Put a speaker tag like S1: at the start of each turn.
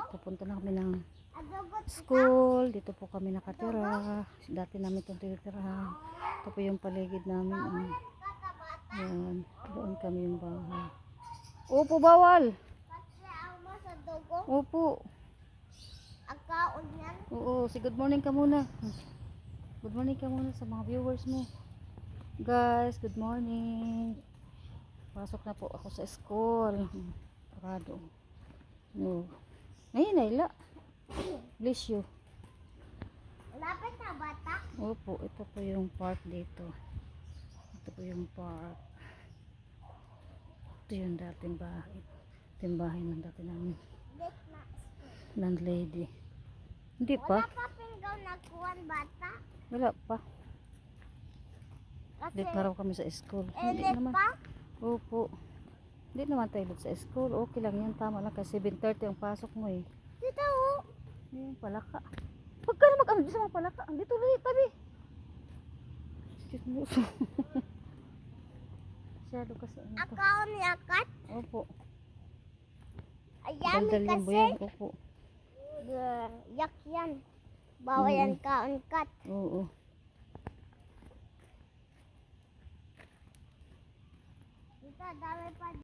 S1: Pupunta na kami ng school. Dito po kami nakatira. Dati namin itong tinitirahan. Ito po yung paligid namin. Yan. Doon kami yung bahay. Opo, bawal. Opo. Oo, si good morning ka muna. Good morning ka muna sa mga viewers mo. Guys, good morning. Pasok na po ako sa school. Parado. No. Ngayon, Naila. Bless you.
S2: Lapit na bata?
S1: Opo, ito po yung park dito. Ito po yung park. Ito yung dating bahay. Ito yung bahay ng dati namin. Landlady. Hindi pa.
S2: Wala pa pinggaw na kuwan bata?
S1: Wala pa.
S2: Kasi
S1: Dito na raw kami sa school. Hindi
S2: init
S1: naman.
S2: pa?
S1: Opo. Hindi naman tayo sa school. Okay lang yan. Tama lang. Kasi 7:30 ang pasok mo eh.
S2: Dito ho.
S1: Yung palaka. Huwag ka na mag-amdi sa mga palaka. Dito ulit tabi. Chismoso. Masyado kasi ano to.
S2: Akaw ni akat?
S1: Opo.
S2: Ayan
S1: Daldal yung
S2: kasi.
S1: buyan. Opo.
S2: Yak yan. Bawal yan kaunkat.
S1: Oo.
S2: Dito, dami pa